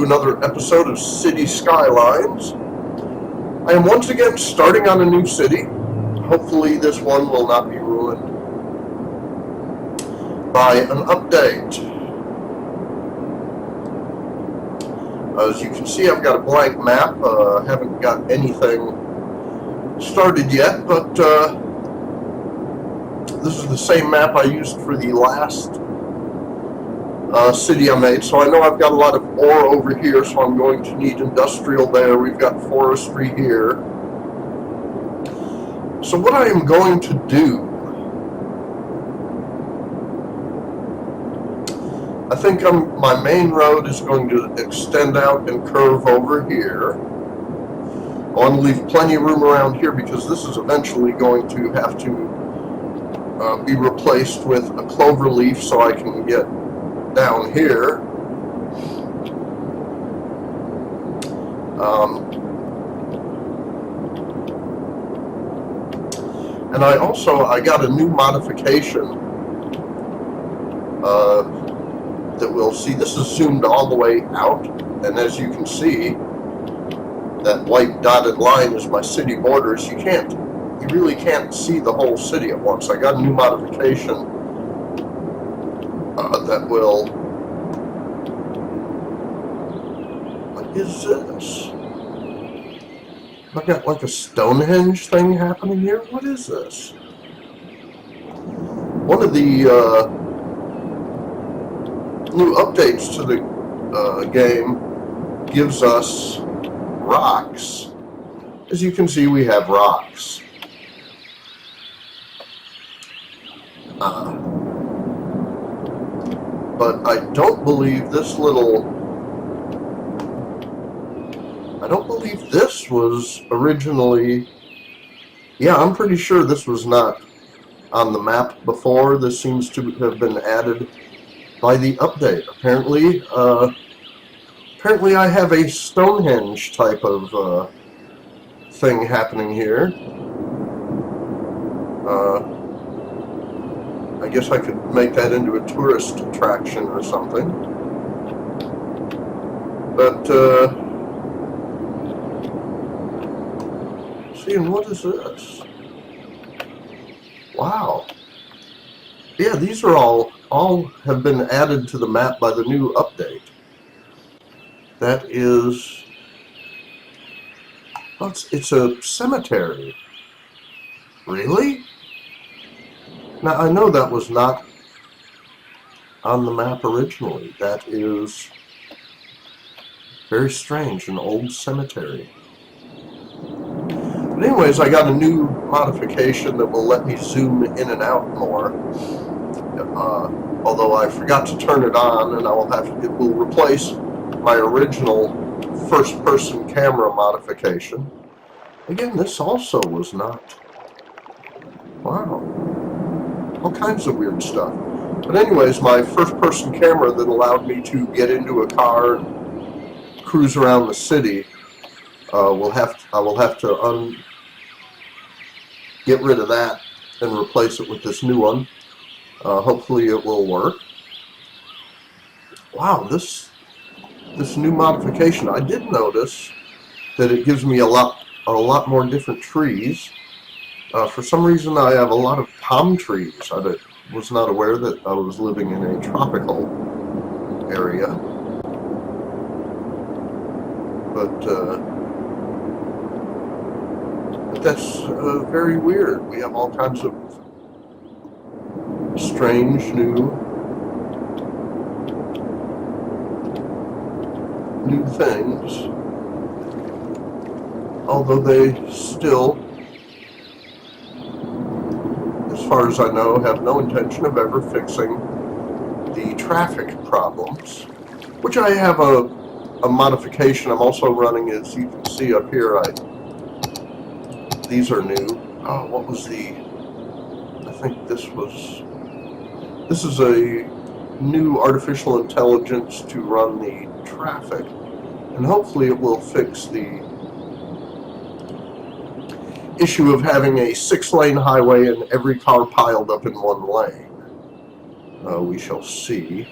to another episode of City Skylines. I am once again starting on a new city. Hopefully this one will not be ruined by an update. As you can see, I've got a blank map. Haven't got anything started yet, but this is the same map I used for the last city I made. So I know I've got a lot of ore over here, so I'm going to need industrial there. We've got forestry here. So what I am going to do, I think my main road is going to extend out and curve over here. I want to leave plenty of room around here because this is eventually going to have to be replaced with a clover leaf so I can get down here. And I got a new modification that we'll see. This is zoomed all the way out, and as you can see, that white dotted line is my city borders. You really can't see the whole city at once. I got a new modification that will... What is this? I got like a Stonehenge thing happening here? What is this? One of the new updates to the game gives us rocks. As you can see, we have rocks. But I don't believe this was originally... Yeah, I'm pretty sure this was not on the map before. This seems to have been added by the update. Apparently I have a Stonehenge type of thing happening here. I guess I could make that into a tourist attraction or something. But, seeing, what is this? Wow. Yeah, these are all have been added to the map by the new update. That is... Well, it's a cemetery. Really? Now, I know that was not on the map originally. That is very strange, an old cemetery. But anyways, I got a new modification that will let me zoom in and out more. Although I forgot to turn it on, and it will replace my original first-person camera modification. Again, this also was not... Wow. All kinds of weird stuff. But anyways, my first-person camera that allowed me to get into a car and cruise around the city, I will have to get rid of that and replace it with this new one. Hopefully it will work. Wow, this new modification, I did notice that it gives me a lot more different trees. For some reason, I have a lot of palm trees. I was not aware that I was living in a tropical area. But that's very weird. We have all kinds of strange new things. Although they still, as far as I know, have no intention of ever fixing the traffic problems, which I have a modification I'm also running. As you can see up here, these are new. Oh, what was I think this is a new artificial intelligence to run the traffic, and hopefully it will fix the issue of having a 6-lane highway and every car piled up in one lane. We shall see.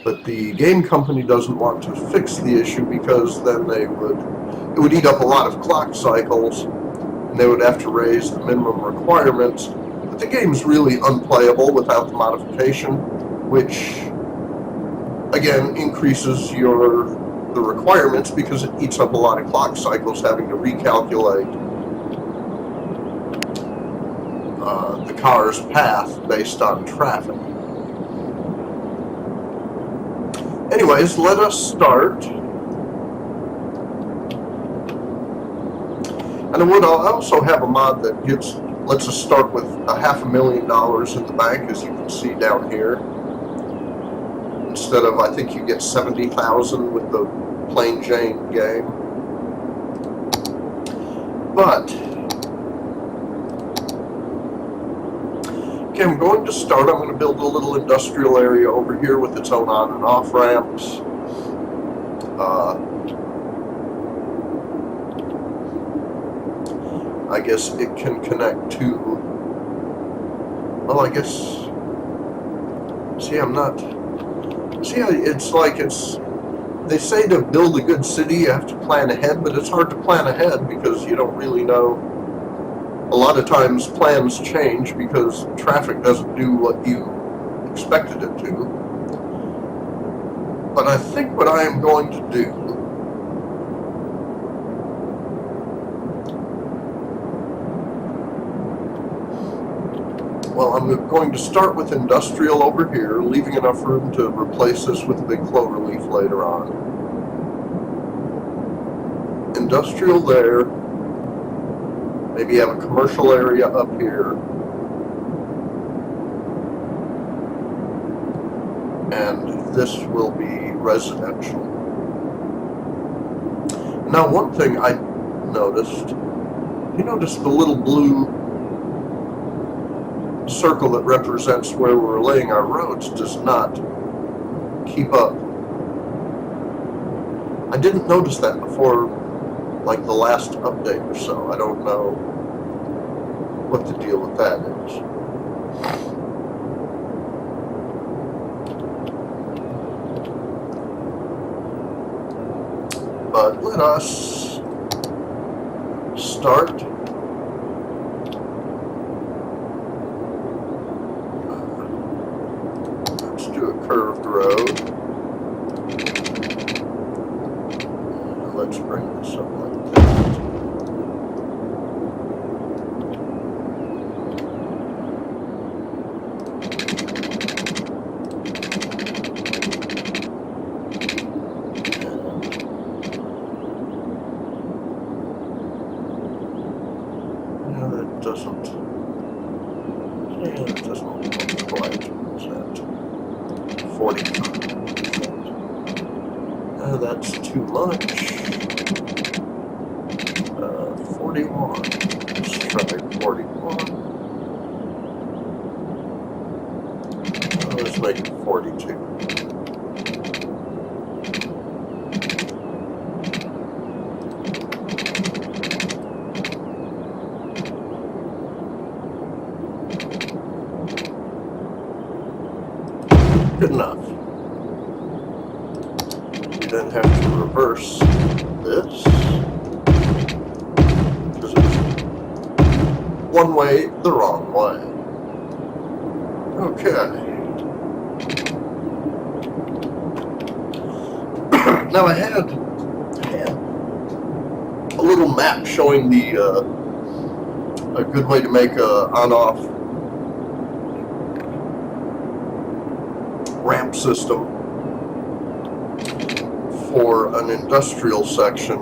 But the game company doesn't want to fix the issue because then it would eat up a lot of clock cycles, and they would have to raise the minimum requirements. But the game's really unplayable without the modification, which again increases the requirements because it eats up a lot of clock cycles having to recalculate the car's path based on traffic. Anyways, let us start. And I would also have a mod that lets us start with $500,000 in the bank, as you can see down here. Instead of, I think you get 70,000 with the plain Jane game. But okay, I'm going to start. I'm going to build a little industrial area over here with its own on and off ramps. I guess it can connect to, well, I guess, see, it's like they say to build a good city, you have to plan ahead, but it's hard to plan ahead because you don't really know. A lot of times plans change because traffic doesn't do what you expected it to. But I think what I am going to do, well, I'm going to start with industrial over here, leaving enough room to replace this with a big cloverleaf later on. Industrial there. Maybe have a commercial area up here. And this will be residential. Now, one thing I noticed, you notice the little blue circle that represents where we're laying our roads does not keep up. I didn't notice that before, like the last update or so. I don't know what the deal with that is. But let us start. Let's do a curved road. Let's bring this up like that. That doesn't look quite. What's that? 40. That's too much. 41. Let's try 41. Let's make it 42. Good enough. You then have to reverse this, because it's one way the wrong way. Okay. Now I had a little map showing a good way to make a on-off ramp system for an industrial section,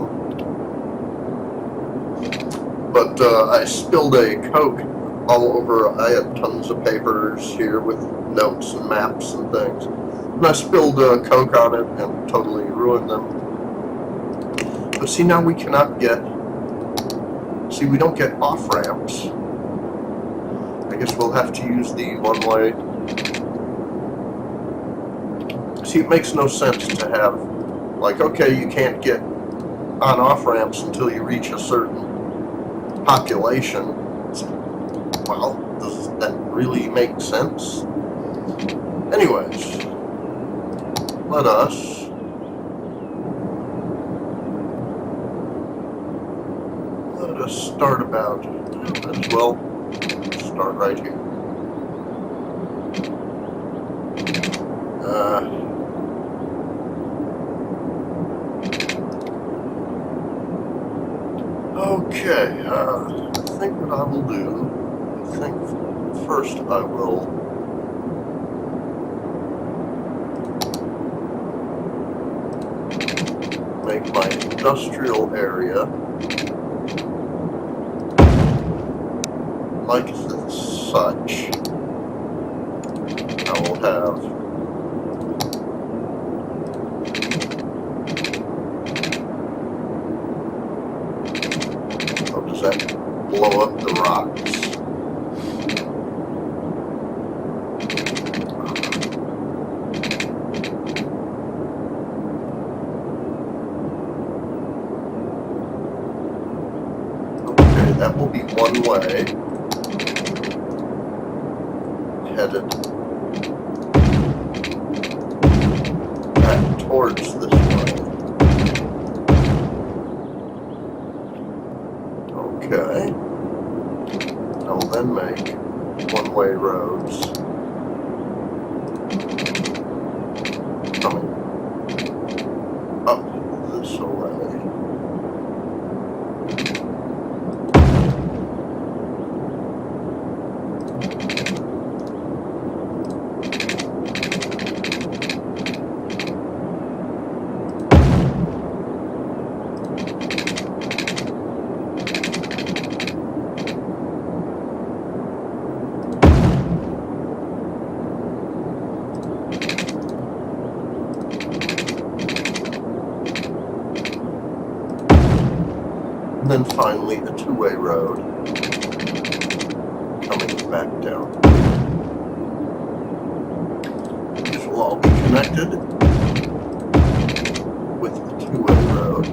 but I spilled a Coke all over. I had tons of papers here with notes and maps and things, and I spilled Coke on it and totally ruined them. But see, now we cannot get, see, we don't get off ramps. I guess we'll have to use the one-way. See, it makes no sense to have, like, okay, you can't get on-off ramps until you reach a certain population. Well, does that really make sense? Anyways, let us start about, might as well start right here. Okay, I think what I will do, first I will make my industrial area like such. I will have blow up the rocks. Okay, that will be one way. Headed back towards this way. Okay. I will then make one-way roads coming up this way. And then finally a two-way road coming back down. These will all be connected with the two-way road.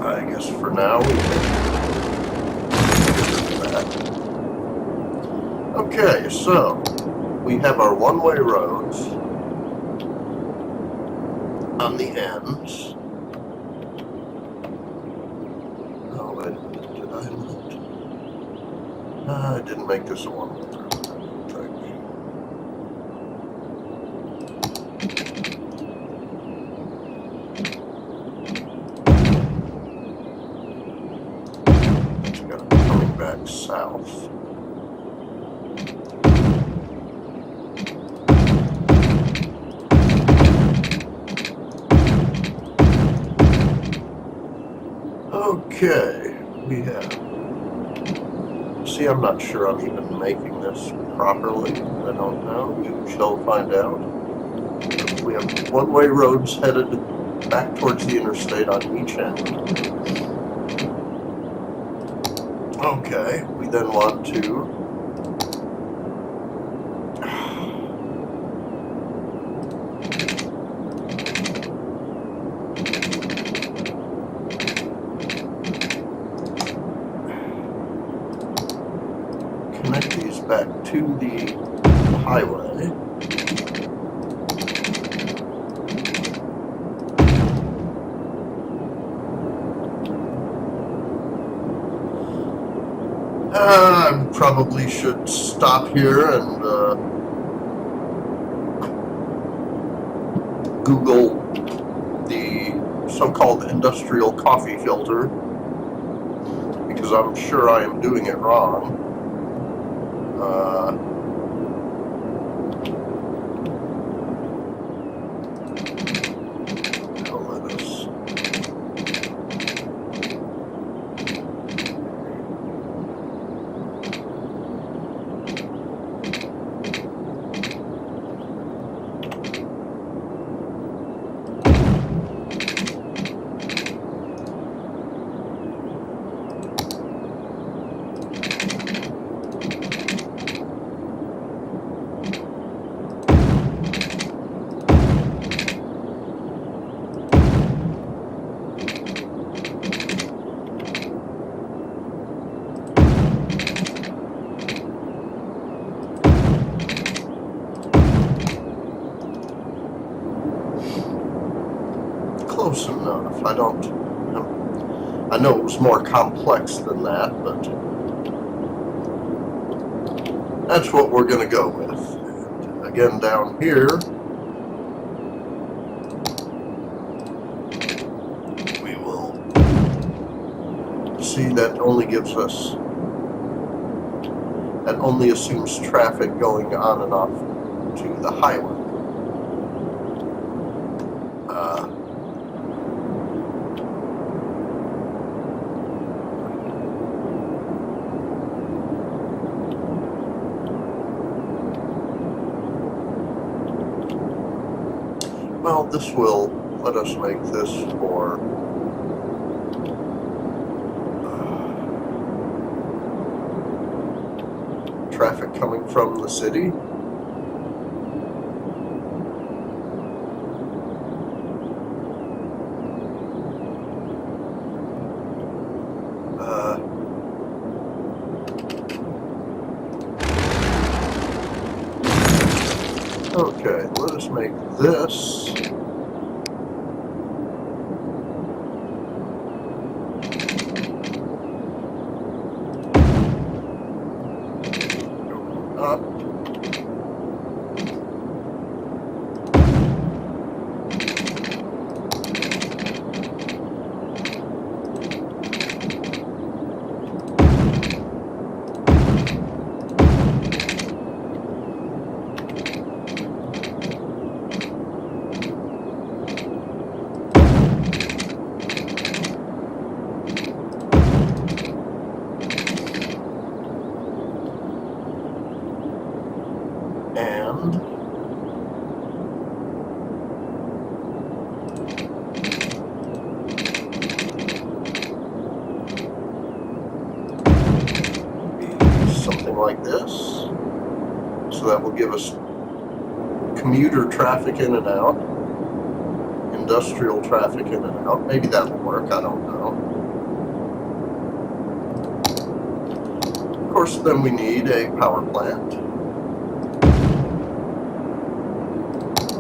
I guess for now we can do that. Okay, so we have our one-way roads on the ends. Oh, wait a minute, did I not? I didn't make this a one-way road, I think. It's got it coming back south. Okay, we have. See, I'm not sure I'm even making this properly. I don't know. We shall find out. We have one-way roads headed back towards the interstate on each end. Okay, we then want to connect these back to the highway. I probably should stop here and Google the so-called industrial coffee filter, because I'm sure I am doing it wrong. Let us close enough. I know it was more complex than that, but that's what we're going to go with. And again, down here, we will see that only assumes traffic going on and off to the highway. Well, let us make this for traffic coming from the city. Okay, let us make this up. And something like this. So that will give us commuter traffic in and out, industrial traffic in and out. Maybe that'll work, I don't know. Of course, then we need a power plant.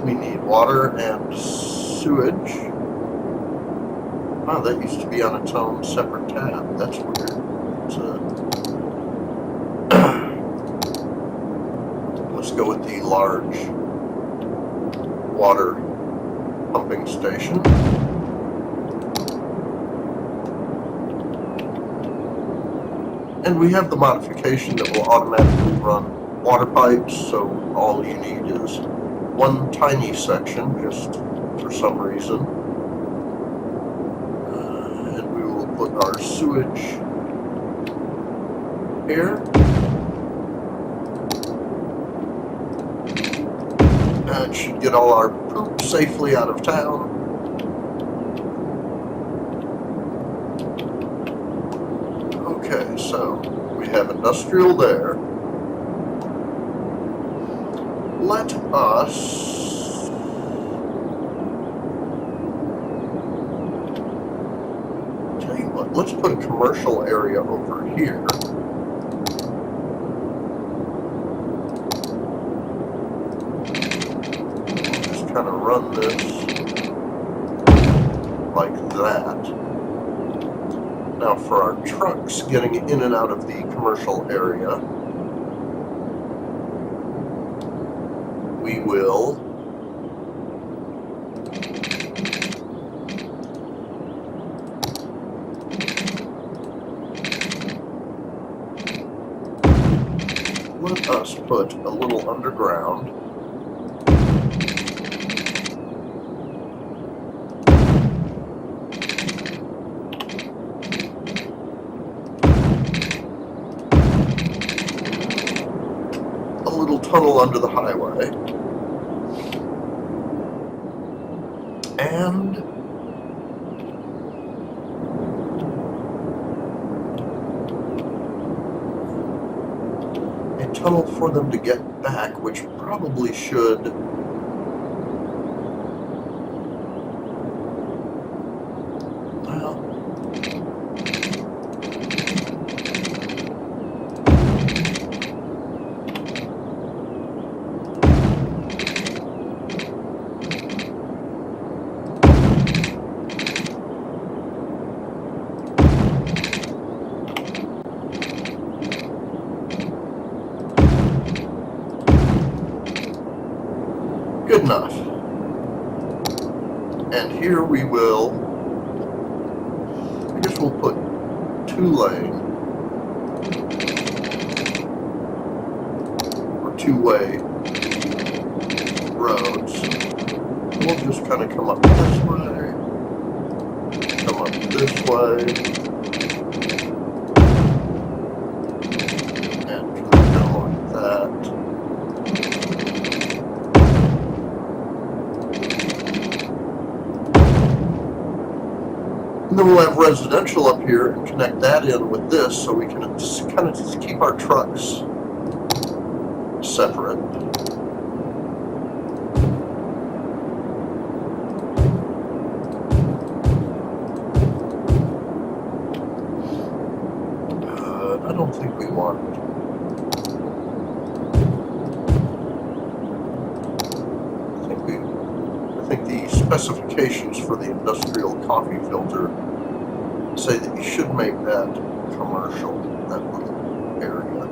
We need water and sewage. Wow, that used to be on its own separate tab. That's weird. Let's go with the large water pumping station. And we have the modification that will automatically run water pipes, so all you need is one tiny section, just for some reason. And we will put our sewage here. That should get all our poop safely out of town. Okay, so we have industrial there. Let us tell you what, let's put a commercial area over here. Just kind of run this like that. Now for our trucks getting in and out of the commercial area, we will let us put a little underground. A little tunnel under the highway. And a tunnel for them to get back, which probably should here we will, I guess we'll put 2-lane or 2-way roads. We'll just kind of come up this way, come up this way, and come down like that. And then we'll have residential up here and connect that in with this so we can just kind of just keep our trucks separate. I don't think we want it. I think the specifications for the industrial coffee filter say that you should make that commercial, that little area.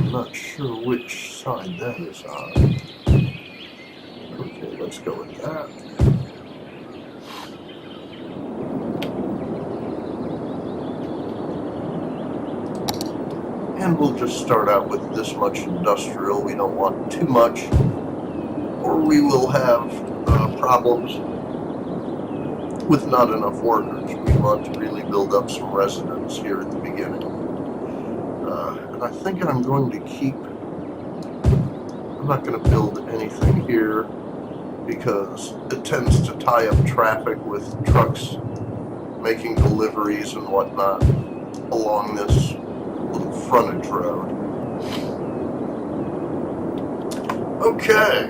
I'm not sure which side that is on. Okay, let's go with that. And we'll just start out with this much industrial. We don't want too much, or we will have problems with not enough workers. We want to really build up some residents here at the beginning. And I think I'm going to keep, I'm not going to build anything here because it tends to tie up traffic with trucks making deliveries and whatnot along this little frontage road. Okay,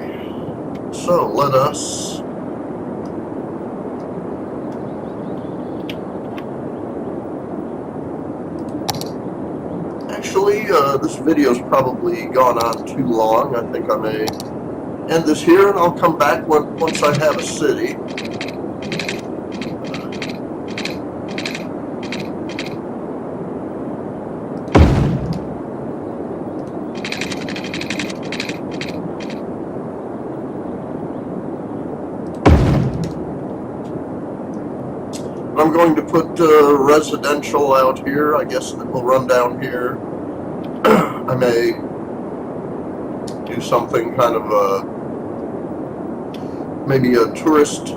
so let us actually, this video's probably gone on too long. I think I may end this here, and I'll come back once I have a city. I'm going to put residential out here. I guess that will run down here. I may do something kind of maybe a tourist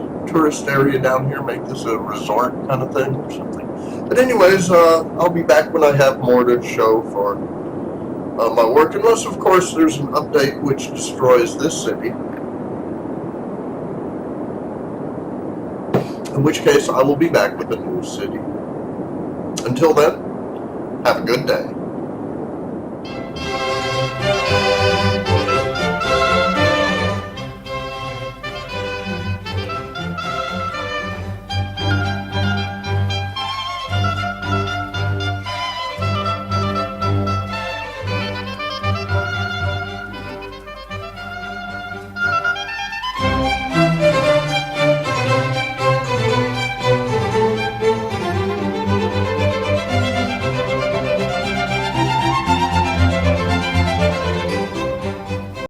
area down here. Make this a resort kind of thing or something. But anyways, I'll be back when I have more to show for my work, unless of course there's an update which destroys this city. In which case, I will be back with a new city. Until then, have a good day.